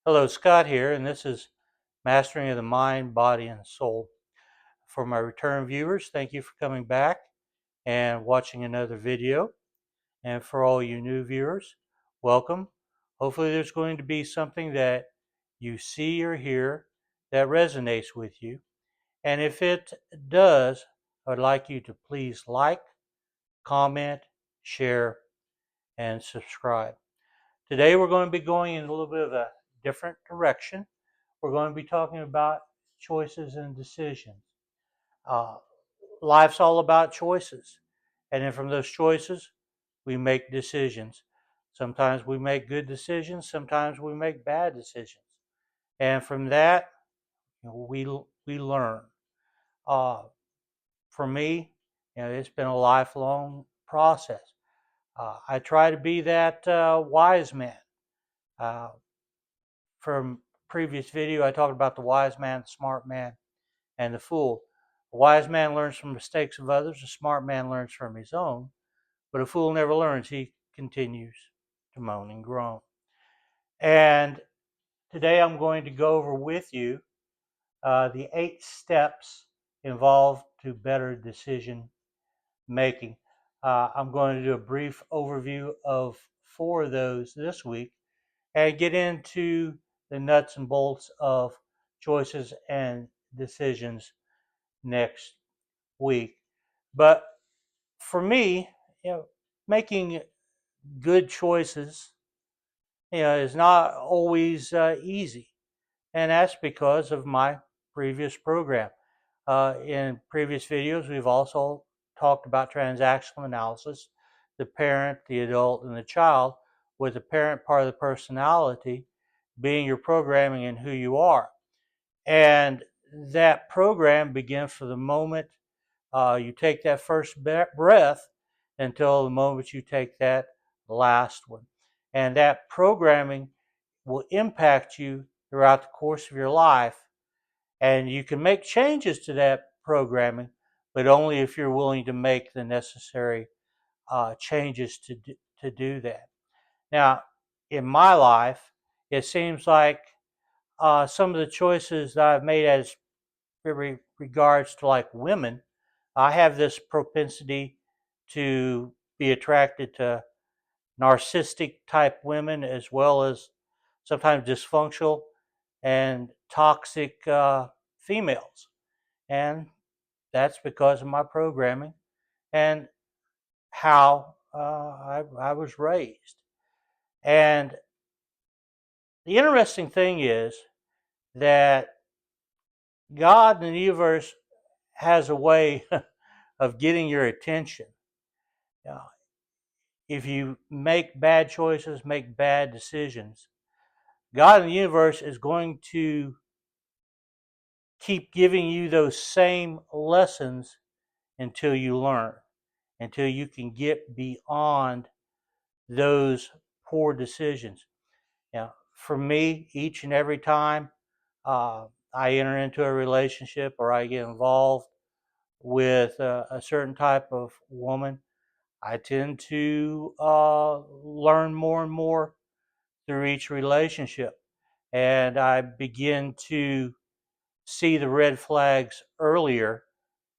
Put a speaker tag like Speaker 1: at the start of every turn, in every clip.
Speaker 1: Hello, Scott here, and this is Mastering of the Mind, Body, and Soul. For my return viewers, thank you for coming back and watching another video. And for all you new viewers, welcome. Hopefully, there's going to be something that you see or hear that resonates with you. And if it does, I'd like you to please like, comment, share, and subscribe. Today, we're going to be going in a little bit of a different direction. We're going to be talking about choices and decisions. Uh, Life's all about choices. And then from those choices, we make decisions. Sometimes we make good decisions, sometimes we make bad decisions. And from that, we learn. Uh, for me, it's been a lifelong process. I try to be that wise man. Uh, from previous video, I talked about the wise man, the smart man, and the fool. A wise man learns from mistakes of others, a smart man learns from his own, but a fool never learns. He continues to moan and groan. And today I'm going to go over with you the 8 steps involved to better decision making. I'm going to do a brief overview of 4 of those this week and get into the nuts and bolts of choices and decisions next week. But for me, making good choices, is not always easy, and that's because of my previous program. In previous videos, we've also talked about transactional analysis, the parent, the adult, and the child, with the parent part of the personality being your programming and who you are. And that program begins for the moment you take that first breath until the moment you take that last one. And that programming will impact you throughout the course of your life. And you can make changes to that programming, but only if you're willing to make the necessary changes to do that. Now, in my life, it seems like some of the choices that I've made as regards to like women, I have this propensity to be attracted to narcissistic type women as well as sometimes dysfunctional and toxic females. And that's because of my programming and how I was raised. And the interesting thing is that God and the universe has a way of getting your attention. Uh, if you make bad choices, make bad decisions, God in the universe is going to keep giving you those same lessons until you learn, until you can get beyond those poor decisions. Now, for me, each and every time I enter into a relationship or I get involved with a certain type of woman, I tend to learn more and more through each relationship. And I begin to see the red flags earlier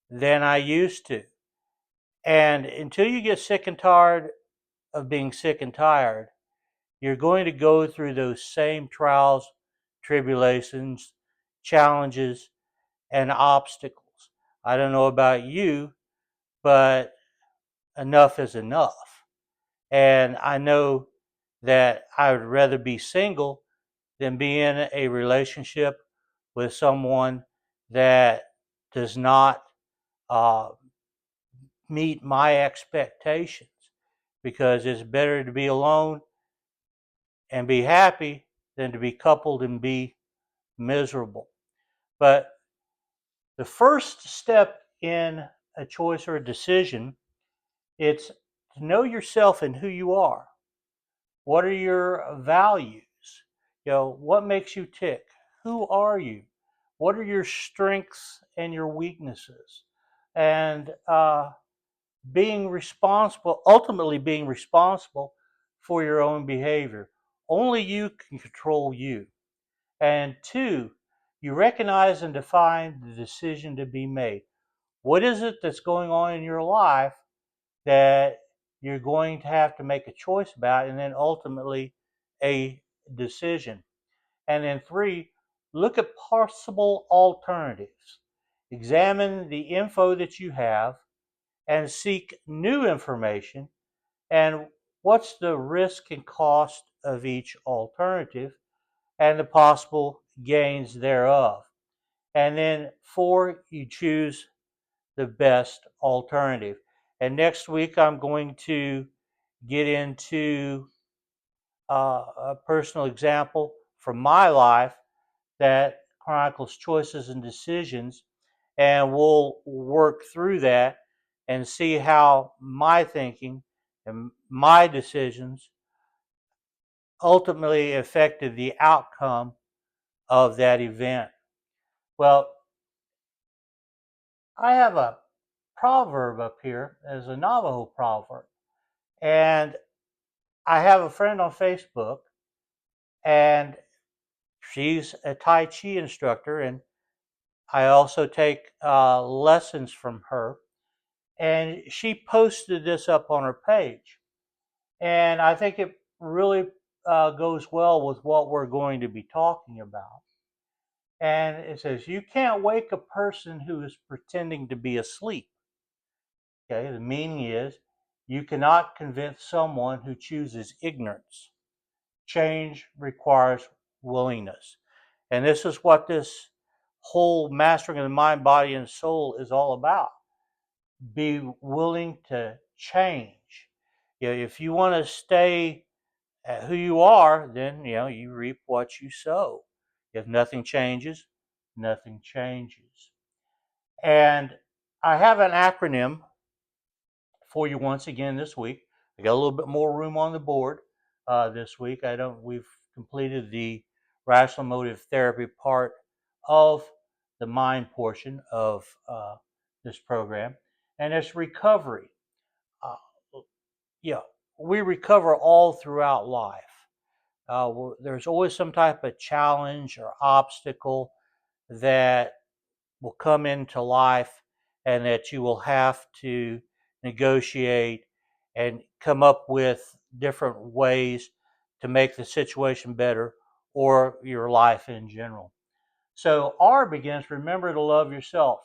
Speaker 1: than I used to. And until you get sick and tired of being sick and tired, you're going to go through those same trials, tribulations, challenges, and obstacles. I don't know about you, but enough is enough. And I know that I would rather be single than be in a relationship with someone that does not uh, meet my expectations, because it's better to be alone and be happy than to be coupled and be miserable. But the first step in a choice or a decision, it's to know yourself and who you are. What are your values? What makes you tick? Who are you? What are your strengths and your weaknesses? And being responsible, ultimately being responsible for your own behavior. Only you can control you. And 2, you recognize and define the decision to be made. What is it that's going on in your life that you're going to have to make a choice about, and then ultimately a decision? And then 3, look at possible alternatives. Examine the info that you have and seek new information, and what's the risk and cost of each alternative and the possible gains thereof. And then 4, you choose the best alternative. And next week, I'm going to get into a personal example from my life that chronicles choices and decisions, and we'll work through that and see how my thinking and my decisions ultimately affected the outcome of that event. Well, I have a proverb up here as a Navajo proverb, and I have a friend on Facebook, and she's a Tai Chi instructor, and I also take lessons from her. And she posted this up on her page, and I think it really goes well with what we're going to be talking about. And it says, "You can't wake a person who is pretending to be asleep." Okay, the meaning is, you cannot convince someone who chooses ignorance. Change requires willingness. And this is what this whole mastering of the mind, body, and soul is all about. Be willing to change. If you want to stay at who you are, then you reap what you sow. If nothing changes, nothing changes. And I have an acronym for you once again this week. I got a little bit more room on the board this week. We've completed the rational motive therapy part of the mind portion of this program, and it's recovery. Uh, yeah, we recover all throughout life. There's always some type of challenge or obstacle that will come into life, and that you will have to negotiate and come up with different ways to make the situation better or your life in general. So R begins, remember to love yourself.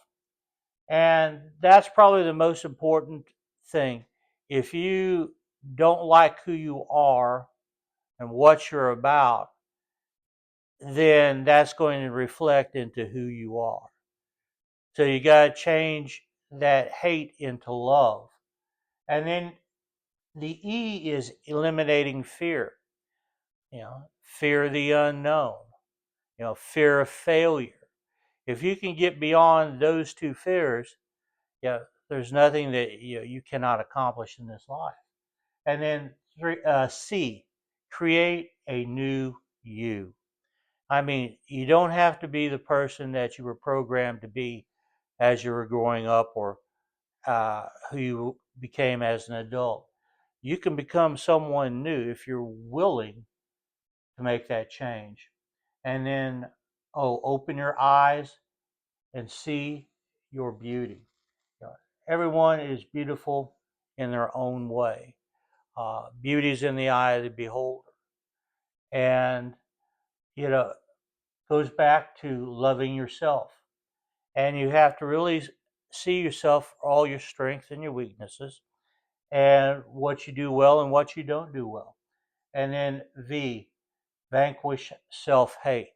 Speaker 1: And that's probably the most important thing. If you don't like who you are and what you're about, then that's going to reflect into who you are. So you got to change that hate into love. And then the E is eliminating fear. Fear of the unknown, fear of failure. If you can get beyond those two fears, there's nothing that you cannot accomplish in this life. And then C, create a new you. I mean, you don't have to be the person that you were programmed to be as you were growing up, or who you became as an adult. You can become someone new if you're willing to make that change. And then, open your eyes and see your beauty. Everyone is beautiful in their own way. Beauty is in the eye of the beholder. And, goes back to loving yourself. And you have to really see yourself for all your strengths and your weaknesses, and what you do well and what you don't do well. And then V, vanquish self-hate.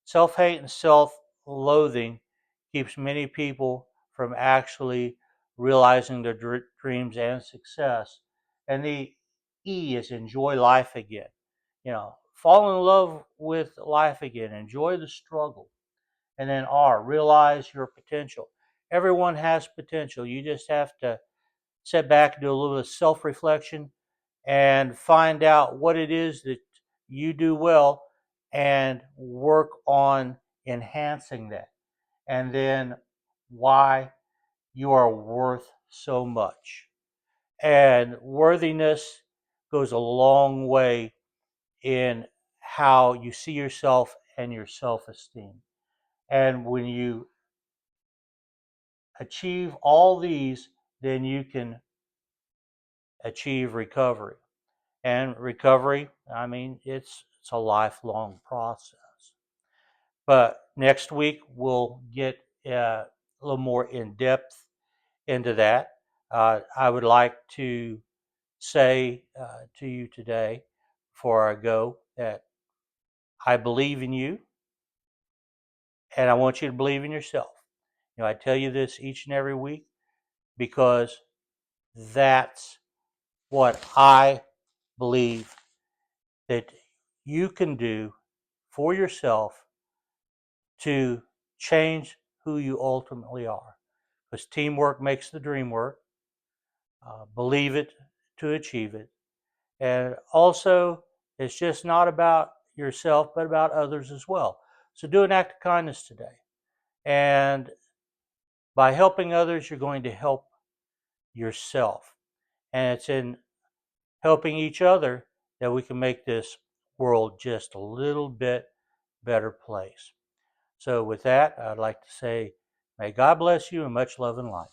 Speaker 1: Self-hate and self-loathing keeps many people from actually realizing their dreams and success. And the E is enjoy life again. Fall in love with life again. Enjoy the struggle. And then R, realize your potential. Everyone has potential. You just have to sit back and do a little bit of self-reflection and find out what it is that you do well and work on enhancing that. And then why you are worth so much. And worthiness goes a long way in how you see yourself and your self-esteem. And when you achieve all these, then you can achieve recovery. And recovery, I mean, it's a lifelong process. But next week we'll get a little more in depth into that. I would like to say to you today, before I go, that I believe in you, and I want you to believe in yourself. You know, I tell you this each and every week because that's what I believe that you can do for yourself to change who you ultimately are. Because teamwork makes the dream work. Believe it to achieve it. And also, it's just not about yourself, but about others as well. So do an act of kindness today. And by helping others, you're going to help yourself. And it's in helping each other that we can make this world just a little bit better place. So with that, I'd like to say, may God bless you and much love and light.